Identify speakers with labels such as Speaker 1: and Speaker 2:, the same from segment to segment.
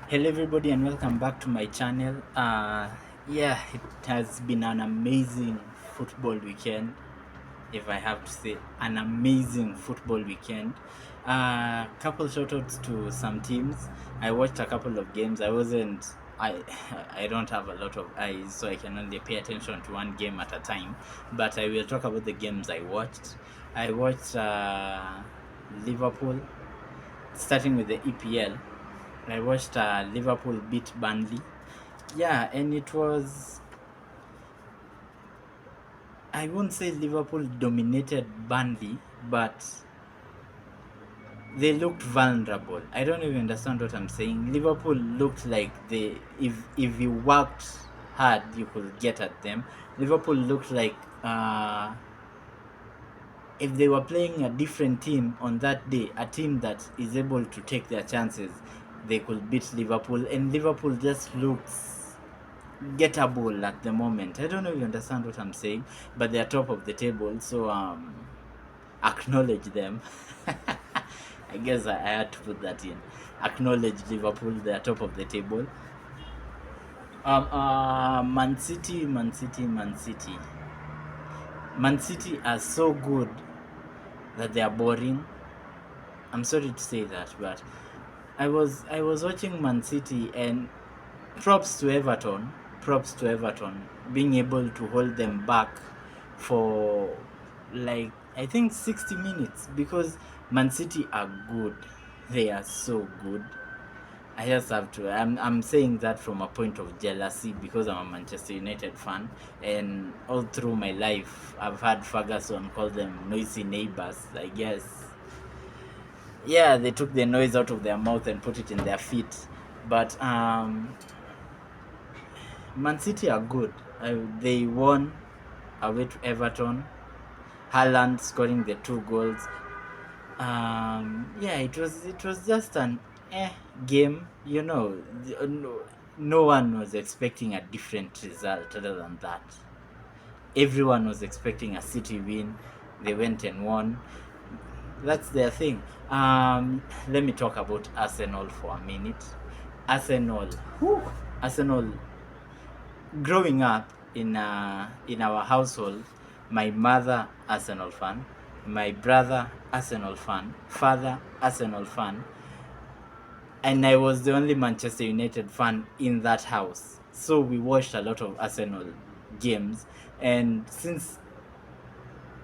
Speaker 1: Hello everybody and welcome back to my channel. Yeah, it has been an amazing football weekend, if I have to say, an amazing football weekend. Couple shoutouts to some teams. I watched a couple of games. I I don't have a lot of eyes, so I can only pay attention to one game at a time. But I will talk about the games I watched. I watched Liverpool, starting with the EPL. I watched Liverpool beat Burnley. Yeah, and it was, I won't say Liverpool dominated Burnley, but they looked vulnerable. I don't even understand what I'm saying. Liverpool looked like if you worked hard, you could get at them. Liverpool looked like if they were playing a different team on that day, a team that is able to take their chances, they could beat Liverpool. And Liverpool just looks gettable at the moment. I don't know if you understand what I'm saying, but they're top of the table, so acknowledge them. I guess I had to put that in. Acknowledge Liverpool, they're top of the table. Man City, Man City, Man City. Man City are so good that they are boring. I'm sorry to say that, but I was watching Man City, and props to Everton. Props to Everton being able to hold them back for like I think 60 minutes, because Man City are good. They are so good. I just have to. I'm saying that from a point of jealousy because I'm a Manchester United fan, and all through my life I've had Ferguson call them noisy neighbors. I guess, yeah, they took the noise out of their mouth and put it in their feet. But Man City are good. They won away to Everton. Haaland scoring the 2 goals. Yeah, it was just an game. No one was expecting a different result other than that. Everyone was expecting a City win. They went and won. That's their thing. Let me talk about Arsenal for a minute. Arsenal, whew, Arsenal. Growing up in our household, my mother Arsenal fan, my brother Arsenal fan, father Arsenal fan, and I was the only Manchester United fan in that house. So we watched a lot of Arsenal games, and since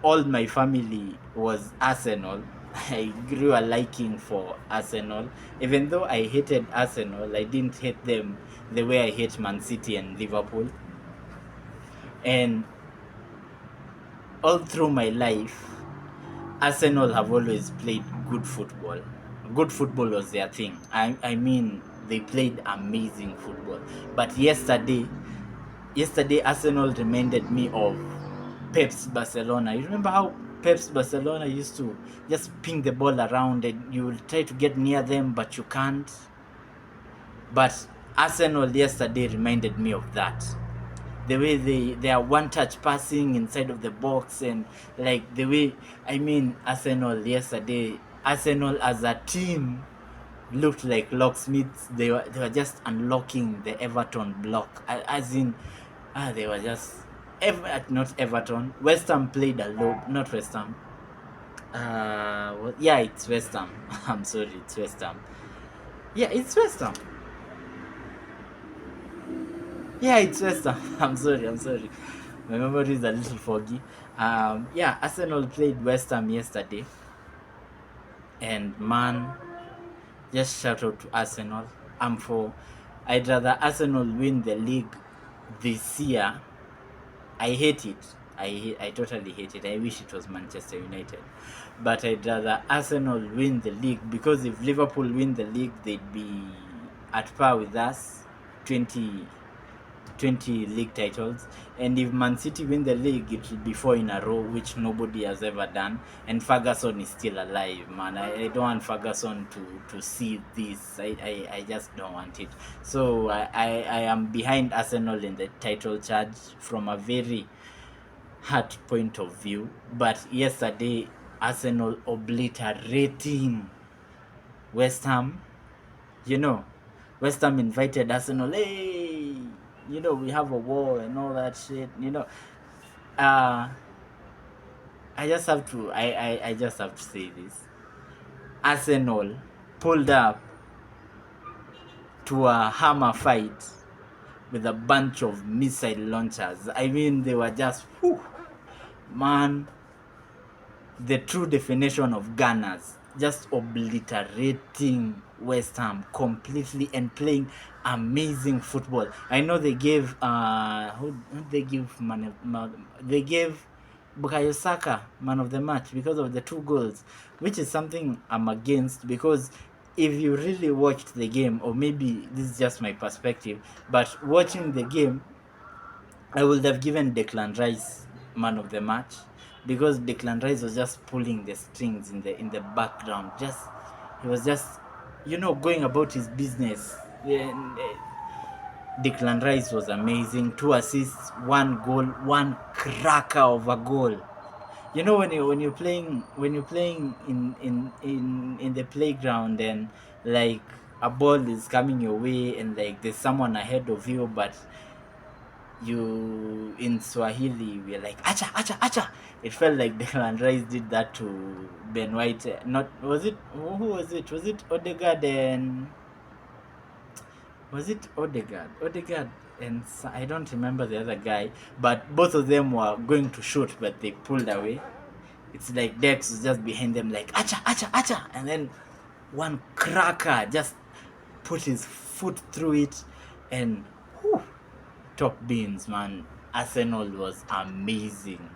Speaker 1: all my family was Arsenal, I grew a liking for Arsenal. Even though I hated Arsenal, I didn't hate them the way I hate Man City and Liverpool. And all through my life, Arsenal have always played good football. Good football was their thing. I mean, they played amazing football. But yesterday Arsenal reminded me of Pep's Barcelona. You remember how Pep's Barcelona used to just ping the ball around and you will try to get near them, but you can't? But Arsenal yesterday reminded me of that. The way they are one touch passing inside of the box, and like the way, I mean, Arsenal as a team looked like locksmiths. They were just unlocking the Everton block, as in, they were just not Everton. West Ham played a low, not West Ham. Yeah, it's West Ham. I'm sorry, it's West Ham. Yeah, it's West Ham. Yeah, it's West Ham. I'm sorry. My memory is a little foggy. Yeah, Arsenal played West Ham yesterday, and man, just shout out to Arsenal. I'm for. I'd rather Arsenal win the league this year. I hate it. I totally hate it. I wish it was Manchester United, but I'd rather Arsenal win the league, because if Liverpool win the league, they'd be at par with us, 20 league titles. And if Man City win the league, it will be 4 in a row, which nobody has ever done. And Ferguson is still alive, man. I don't want Ferguson to see this. I just don't want it. So I am behind Arsenal in the title charge from a very hard point of view. But yesterday, Arsenal obliterating West Ham, you know West Ham invited Arsenal. Hey, we have a war and all that shit. Uh, I just have to. I just have to say this. Arsenal pulled up to a hammer fight with a bunch of missile launchers. I mean, they were just, whew, man, the true definition of gunners, just obliterating West Ham completely and playing amazing football. I know they gave who they give they gave Bukayo Saka man of the match because of the 2 goals, which is something I'm against, because if you really watched the game, or maybe this is just my perspective, but watching the game, I would have given Declan Rice man of the match, because Declan Rice was just pulling the strings in the background. Just he was just going about his business. And, Declan Rice was amazing. 2 assists, 1 goal, one cracker of a goal. When you're playing in the playground, and like a ball is coming your way, and like there's someone ahead of you, but you in Swahili we're like acha acha acha. It felt like Declan Rice did that to Ben White. Not was it who was it? Was it Odegaard and was it Odegaard? Odegaard and I don't remember the other guy, but both of them were going to shoot, but they pulled away. It's like Dex was just behind them, like acha acha acha, and then one cracker just put his foot through it, and whew, top beans, man. Arsenal was amazing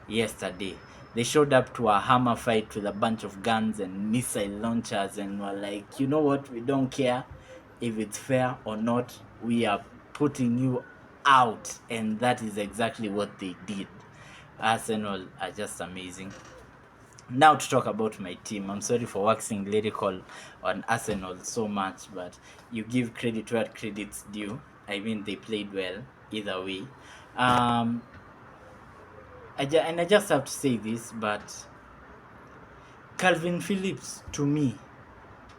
Speaker 1: yesterday. They showed up to a hammer fight with a bunch of guns and missile launchers, and were like, you know what? We don't care if it's fair or not. We are putting you out, and that is exactly what they did. Arsenal are just amazing. Now to talk about my team. I'm sorry for waxing lyrical on Arsenal so much, but you give credit where credit's due. I mean, they played well either way. Um, and I just have to say this, but Calvin Phillips, to me,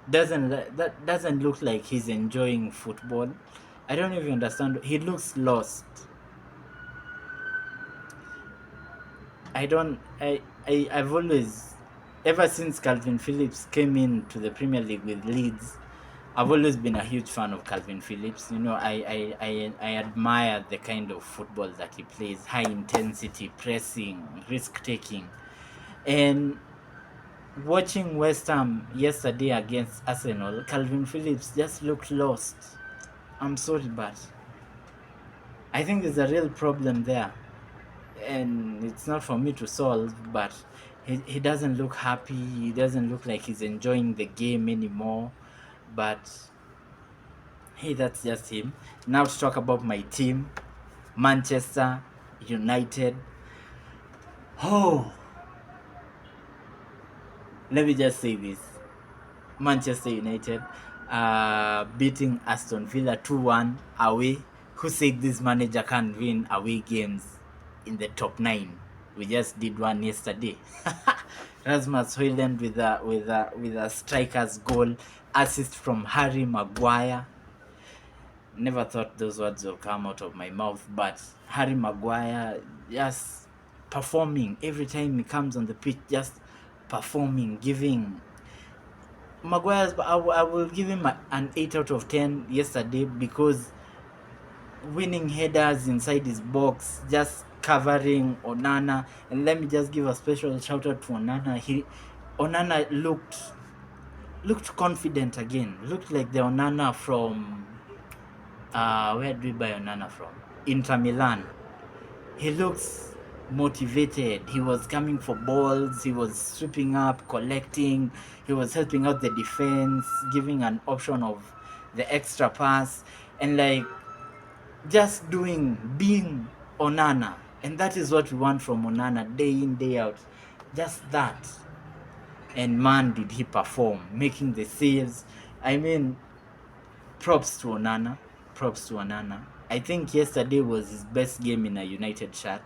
Speaker 1: that doesn't look like he's enjoying football. I don't even understand. He looks lost. I don't. I've always, ever since Calvin Phillips came into the Premier League with Leeds, I've always been a huge fan of Calvin Phillips. I admire the kind of football that he plays: high intensity, pressing, risk taking. And watching West Ham yesterday against Arsenal, Calvin Phillips just looked lost. I'm sorry, but I think there's a real problem there, and it's not for me to solve, but he doesn't look happy. He doesn't look like he's enjoying the game anymore. But hey, that's just him. Now to talk about my team, Manchester United. Oh, let me just say this. Manchester United beating Aston Villa 2-1 away. Who said this manager can win away games in the top 9? We just did one yesterday. Rasmus Højlund with a striker's goal, assist from Harry Maguire. Never thought those words will come out of my mouth, but Harry Maguire just performing every time he comes on the pitch, just performing, giving Maguire's. I will give him an 8 out of 10 yesterday, because winning headers inside his box, just covering Onana. And let me just give a special shout out to Onana. Onana looked confident again. Looked like the Onana from where did we buy Onana from? Inter Milan. He looks motivated. He was coming for balls. He was sweeping up, collecting. He was helping out the defense, giving an option of the extra pass, and like just being Onana. And that is what we want from Onana, day in, day out. Just that. And man, did he perform, making the saves. I mean, props to Onana. Props to Onana. I think yesterday was his best game in a United shirt.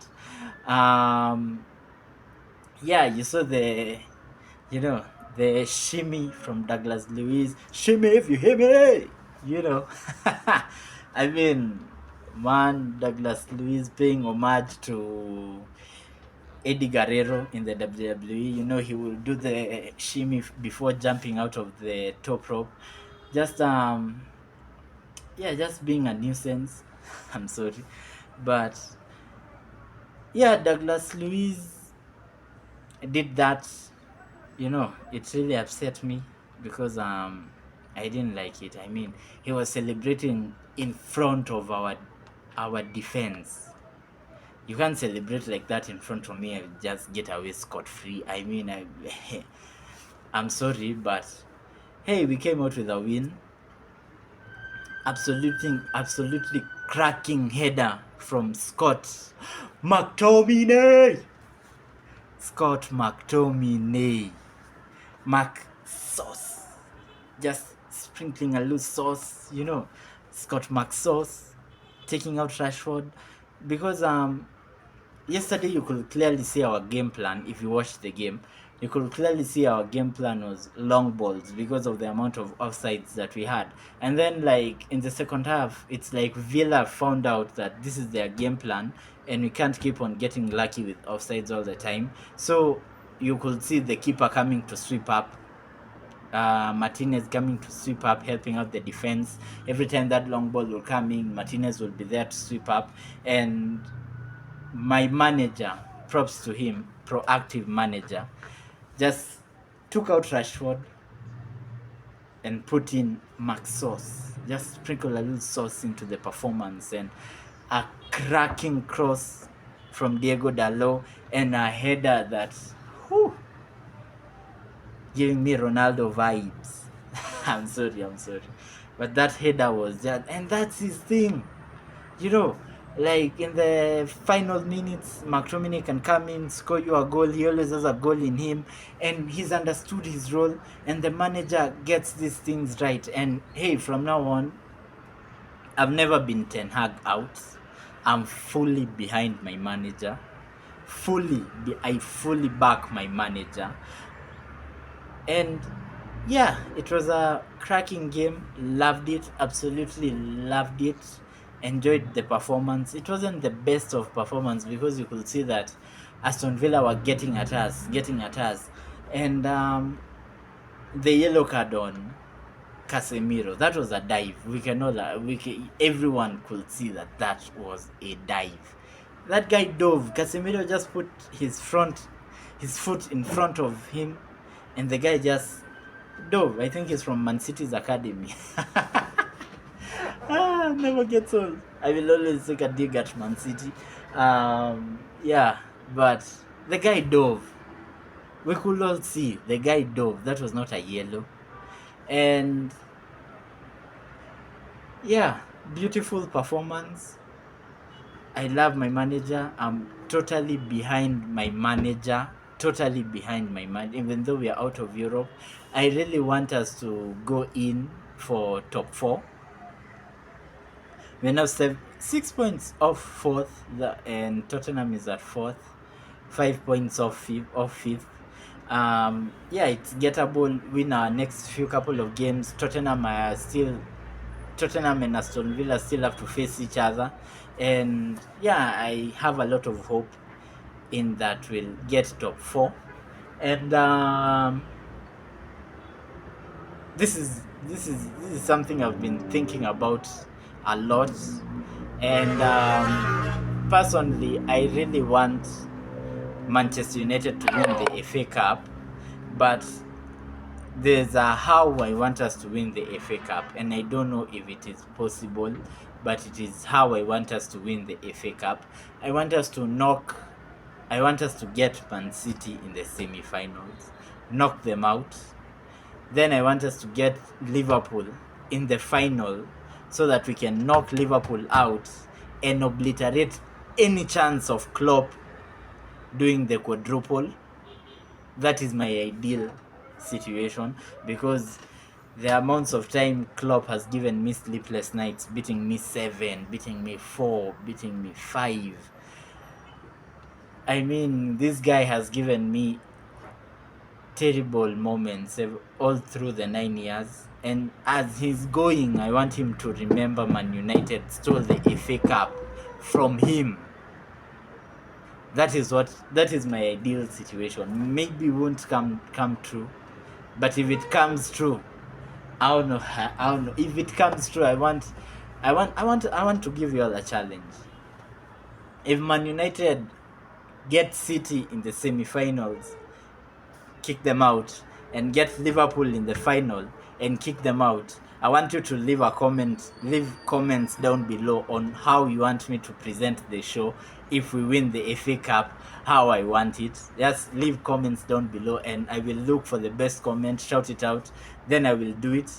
Speaker 1: Yeah, you saw the shimmy from Douglas Luiz. Shimmy if you hear me. you know. I mean, man, Douglas Luiz paying homage to Eddie Guerrero in the WWE. You know, he will do the shimmy before jumping out of the top rope. Just yeah, just being a nuisance. I'm sorry, but yeah, Douglas Luiz did that. You know, it really upset me because I didn't like it. I mean, he was celebrating in front of our defense. You can't celebrate like that in front of me and just get away scot free. I mean, I'm sorry, but hey, we came out with a win. Absolutely cracking header from McTominay. Scott McTominay. Mac sauce. Just sprinkling a loose sauce, you know. Scott Mac sauce. Taking out Rashford. Because yesterday you could clearly see our game plan. If you watched the game, you could clearly see our game plan was long balls because of the amount of offsides that we had. And then like in the second half, it's like Villa found out that this is their game plan and we can't keep on getting lucky with offsides all the time. So you could see the keeper coming to sweep up, Martinez coming to sweep up, helping out the defense. Every time that long ball will come in, Martinez will be there to sweep up. And my manager, props to him, proactive manager, just took out Rashford and put in Max sauce. Just sprinkle a little sauce into the performance, and a cracking cross from Diego Dalot and a header that, whew, giving me Ronaldo vibes. I'm sorry. But that header was just, and that's his thing. You know, like in the final minutes, McTominay can come in, score you a goal. He always has a goal in him, and he's understood his role. And the manager gets these things right. And hey, from now on, I've never been Ten Hag out. I'm fully behind my manager. I fully back my manager. And yeah, it was a cracking game. Loved it, absolutely loved it. Enjoyed the performance. It wasn't the best of performance because you could see that Aston Villa were getting at us, and the yellow card on Casemiro. That was a dive. Everyone could see that that was a dive. That guy dove. Casemiro just put his foot in front of him, and the guy just dove. I think he's from Man City's academy. Never gets old. I will always take a dig at Man City. Yeah, but the guy dove. We could all see the guy dove. That was not a yellow. And yeah, beautiful performance. I love my manager. I'm totally behind my manager. Totally behind my man. Even though we are out of Europe, I really want us to go in for top four. We're now 6 points off fourth, and Tottenham is at fourth. 5 points off fifth. Yeah, it's gettable. Win our next few couple of games. Tottenham and Aston Villa still have to face each other, and yeah, I have a lot of hope in that we'll get top four. And this is something I've been thinking about a lot, and personally, I really want Manchester United to win the FA Cup, but there's a how I want us to win the FA Cup, and I don't know if it is possible, but it is how I want us to win the FA Cup. I want us to get Man City in the semi-finals, knock them out. Then I want us to get Liverpool in the final so that we can knock Liverpool out and obliterate any chance of Klopp doing the quadruple. That is my ideal situation, because the amounts of time Klopp has given me sleepless nights, beating me 7, beating me 4, beating me 5. I mean, this guy has given me terrible moments all through the 9 years, And as he's going, I want him to remember Man United stole the FA Cup from him. That is my ideal situation. Maybe it won't come true, but if it comes true, I don't know. I don't know. If it comes true, I want to give you all a challenge. If Man United get City in the semi-finals, kick them out, and get Liverpool in the final and kick them out, I want you to leave comments down below on how you want me to present the show. If we win the FA Cup, how I want it. Just leave comments down below and I will look for the best comment, shout it out, then I will do it,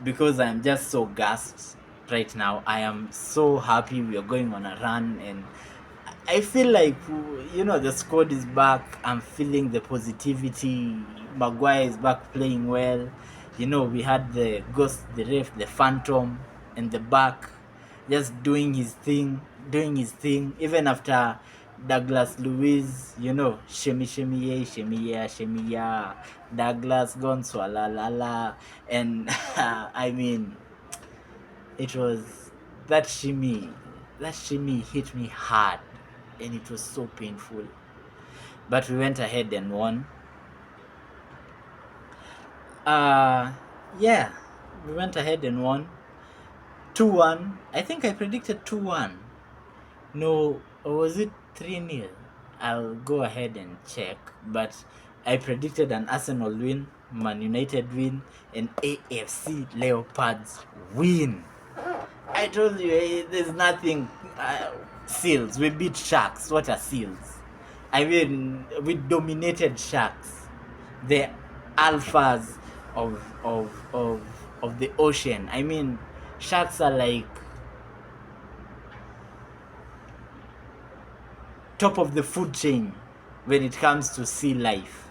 Speaker 1: because I'm just so gassed right now. I am so happy we are going on a run, and I feel like, the squad is back. I'm feeling the positivity. Maguire is back playing well. We had the ghost, the ref, the phantom, and the back, just doing his thing, even after Douglas Luiz, shemi shemi ye, shemi ya, Douglas gone swala, and I mean, it was that shimmy hit me hard, and it was so painful, but we went ahead and won. Yeah, we went ahead and won 2-1. I think I predicted 2-1. No, or was it 3-0? I'll go ahead and check, but I predicted an Arsenal win, Man United win, and AFC Leopards win. I told you, there's nothing. Seals, we beat Sharks. What are Seals? I mean, we dominated Sharks, the alphas of the ocean. I mean, Sharks are like top of the food chain when it comes to sea life,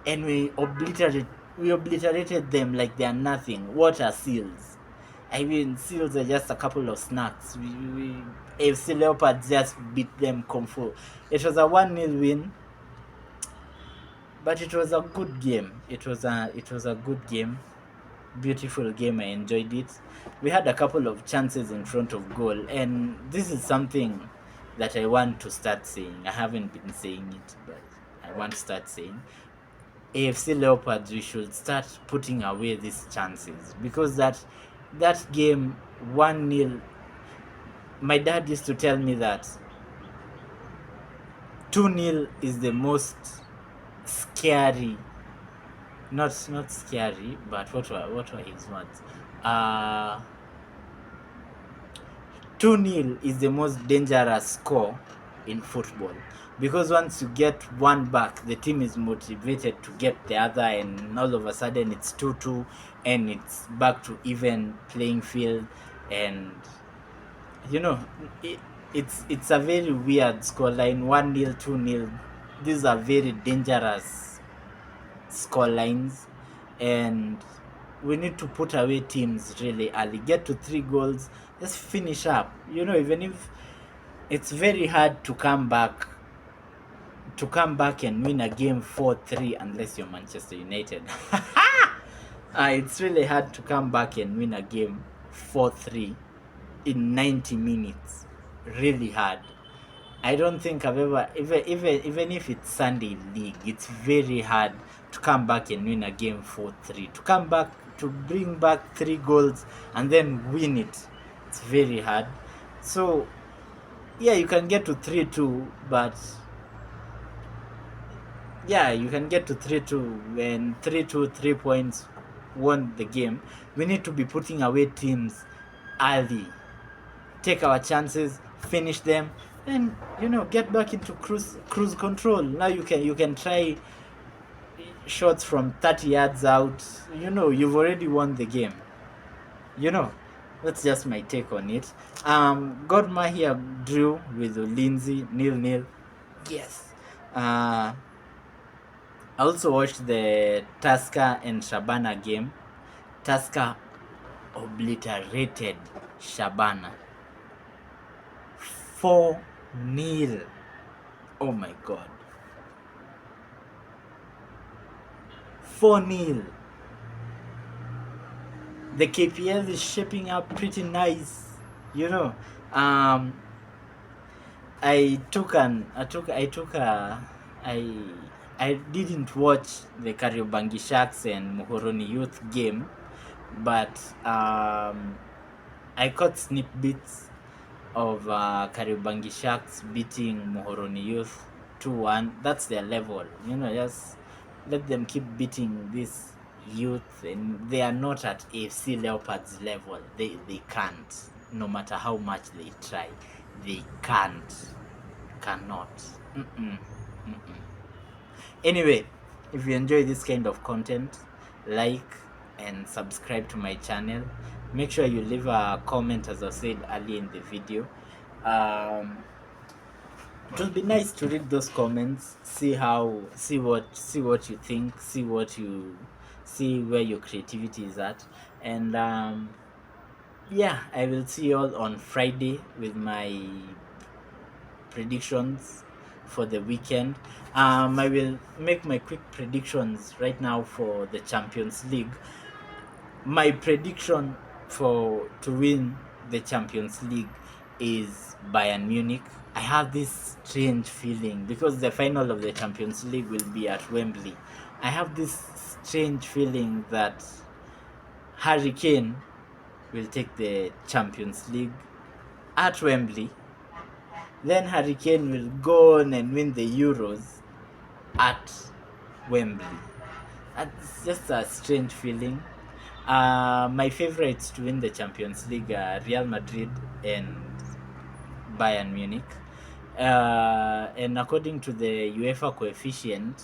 Speaker 1: and we obliterated them like they are nothing. What are Seals? I mean, Seals are just a couple of snacks. AFC Leopards just beat them kung fu. It was a 1-0 win, but it was a good game. It was a good game, beautiful game. I enjoyed it. We had a couple of chances in front of goal, and this is something that I want to start saying. I haven't been saying it, but I want to start saying, AFC Leopards, we should start putting away these chances, because that game 1-0, my dad used to tell me that 2-0 is the most scary, not scary, but what were his words? 2-0 is the most dangerous score in football, because once you get one back, the team is motivated to get the other, and all of a sudden it's 2-2, and it's back to even playing field. And it's a very weird scoreline. 1-0, 2-0, these are very dangerous scorelines, and we need to put away teams really early, get to 3 goals, just finish up. Even if it's very hard to come back and win a game 4-3, unless you're Manchester United. It's really hard to come back and win a game 4-3 in 90 minutes. Really hard. I don't think I've ever, even if it's Sunday league, it's very hard to come back and win a game 4-3. To come back, to bring back 3 goals and then win it, it's very hard. So yeah, you can get to 3-2, but yeah, you can get to 3-2, and 3-2, 3 points won the game. We need to be putting away teams early, take our chances, finish them, and get back into cruise control. Now you can try shots from 30 yards out. You've already won the game. That's just my take on it. Gor Mahia drew with Lindsay 0-0. Yes. I also watched the Tusker and Shabana game. Tusker obliterated Shabana 4-0. Oh my god. 4-0. The KPL is shaping up pretty nice, you know. Um, I took a I I didn't watch the Kariobangi Sharks and Muhoroni Youth game, but I caught snippets of Kariobangi Sharks beating Muhoroni Youth 2-1. That's their level, you know. Just let them keep beating this youth, and they are not at AFC Leopards level. They can't, no matter how much they try, they cannot. Mm-mm, mm-mm. Anyway, if you enjoy this kind of content, like and subscribe to my channel. Make sure you leave a comment, as I said earlier in the video. um it will be nice to read those comments, see what you think, see where your creativity is at. And yeah, I will see you all on Friday with my predictions for the weekend. I will make my quick predictions right now for the Champions League. My prediction for to win the Champions League is Bayern Munich. I have this strange feeling because the final of the Champions League will be at Wembley. I have this strange feeling that Harry Kane will take the Champions League at Wembley. Then Harry Kane will go on and win the Euros at Wembley. It's just a strange feeling. My favorites to win the Champions League are Real Madrid and Bayern Munich. And according to the UEFA coefficient,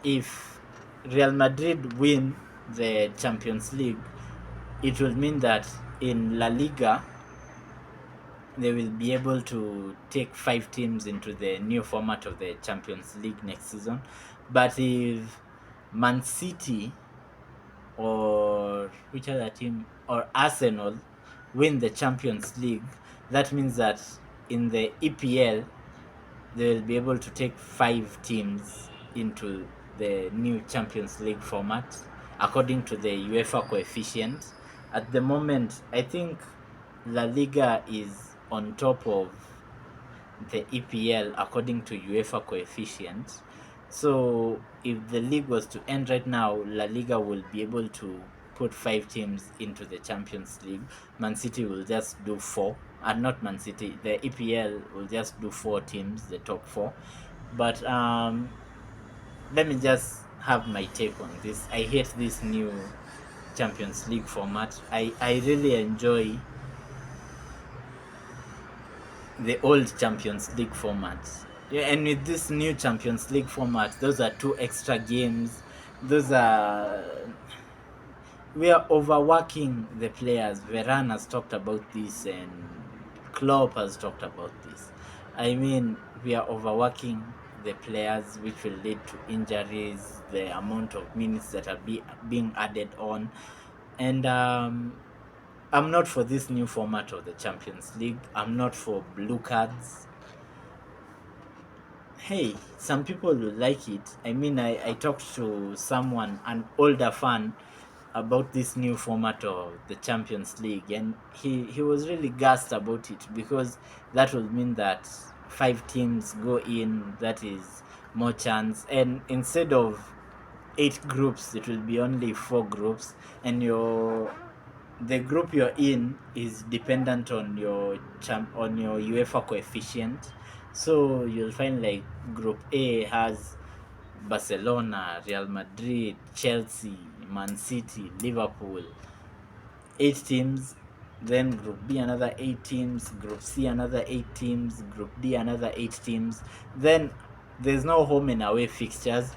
Speaker 1: if Real Madrid win the Champions League, it will mean that in La Liga, they will be able to take 5 teams into the new format of the Champions League next season. But if Man City or which other team or Arsenal win the Champions League, that means that in the EPL they will be able to take 5 teams into the new Champions League format according to the UEFA coefficient. At the moment, I think La Liga is on top of the EPL according to UEFA coefficient. So if the league was to end right now, La Liga will be able to put 5 teams into the Champions League. Man City will just do 4. And not Man City, the EPL will just do 4 teams, the top 4. But let me just have my take on this. I hate this new Champions League format. I really enjoy the old Champions League format. Yeah, and with this new Champions League format, those are 2 extra games. Those are We are overworking the players. Varane has talked about this, and Klopp has talked about this. I mean, we are overworking the players, which will lead to injuries, the amount of minutes that are being added on. And I'm not for this new format of the Champions League. I'm not for blue cards. Hey, some people will like it. I mean, I talked to someone, an older fan, about this new format of the Champions League, and he was really gassed about it because that will mean that 5 teams go in. That is more chance, and instead of 8 groups, it will be only 4 groups, and the group you're in is dependent on your UEFA coefficient. So you'll find like Group A has Barcelona, Real Madrid, Chelsea, Man City, Liverpool, 8 teams. Then Group B, another 8 teams. Group C, another 8 teams. Group D, another 8 teams. Then there's no home and away fixtures.